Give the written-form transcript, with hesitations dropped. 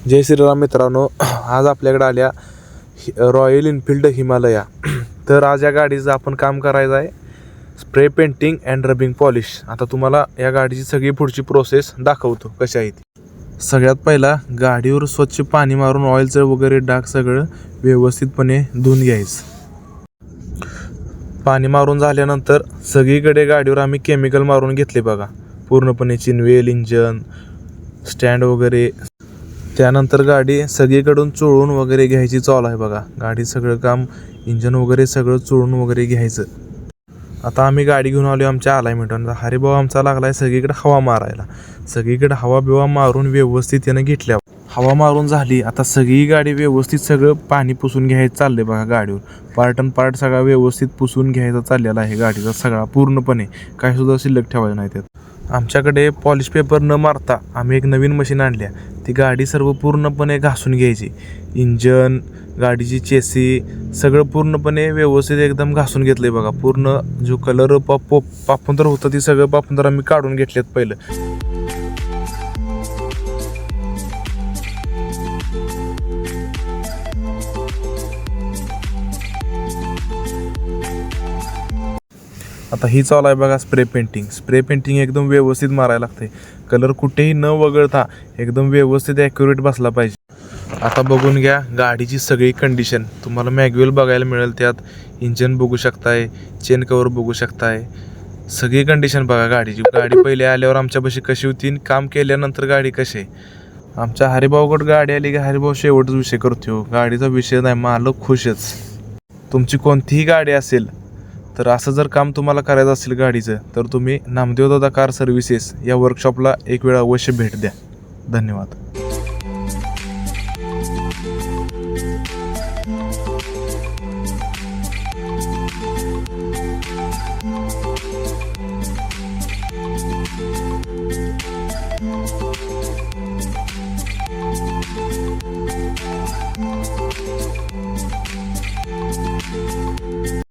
जय श्रीराम मित्रांनो, आज आपल्याकडे आल्या रॉयल एनफिल्ड हिमालया. तर आज या गाडीचं आपण काम करायचं आहे spray painting and rubbing polish. आता तुम्हाला या गाडीची सगळी पुढची प्रोसेस दाखवतो कशी आहे ती. सगळ्यात पहिला गाडीवर स्वच्छ पाणी मारून ऑइलचं वगैरे डाग सगळं व्यवस्थितपणे धुवून घ्यायचं. पाणी मारून झाल्यानंतर सगळीकडे गाडीवर आम्ही केमिकल मारून घेतले बघा, पूर्णपणे चिनवेल, इंजन, स्टँड वगैरे. त्यानंतर गाडी सगळीकडून चोळून वगैरे घ्यायची चालू आहे बघा. गाडी सगळं काम, इंजन वगैरे सगळं चोळून वगैरे घ्यायचं. आता आम्ही गाडी घेऊन आलो आमच्या अलाइनमेंटवर. हरिभाऊ आमचा लागला आहे सगळीकडे हवा मारायला. सगळीकडे हवा बिवा मारून व्यवस्थित त्यानं घेतल्या. हवा मारून झाली, आता सगळी गाडी व्यवस्थित सगळं पाणी पुसून घ्यायचं चाललंय बघा. गाडीवर पार्ट अन पार्ट सगळा व्यवस्थित पुसून घ्यायचा चाललेला आहे गाडीचा सगळा पूर्णपणे, काही सुद्धा शिल्लक ठेवायचं नाही त्यात. आमच्याकडे पॉलिश पेपर न मारता आम्ही एक नवीन मशीन आणल्या. ती गाडी सर्व पूर्णपणे घासून घ्यायची. इंजन, गाडीची चेसी सगळं पूर्णपणे व्यवस्थित एकदम घासून घेतलंय बघा. पूर्ण जो कलर पापुंतर होतं ती सगळं पापुंतर आम्ही काढून घेतलेत पहिलं. आता ही चालू आहे बघा स्प्रे पेंटिंग. स्प्रे पेंटिंग एकदम व्यवस्थित मारायला लागते. कलर कुठेही न वगळता एकदम व्यवस्थित ॲक्युरेट बसला पाहिजे. आता बघून घ्या गाडीची सगळी कंडिशन. तुम्हाला मॅग्युअल बघायला मिळेल, त्यात इंजन बघू शकताय, चेन कवर बघू शकताय, सगळी कंडिशन बघा गाडीची. गाडी पहिले आल्यावर आमच्यापाशी कशी होती, काम केल्यानंतर गाडी कशी आहे. आमच्या हरिभाऊकडे गाडी आली की हरिभाऊ शेवटच विषय करतो. गाडीचा विषय नाही, मालक खुशच. तुमची कोणतीही गाडी असेल तर असं जर काम तुम्हाला करायचं असेल गाडीचं, तर तुम्ही नामदेव दादा कार सर्व्हिसेस या वर्कशॉपला एक वेळ अवश्य भेट द्या. धन्यवाद.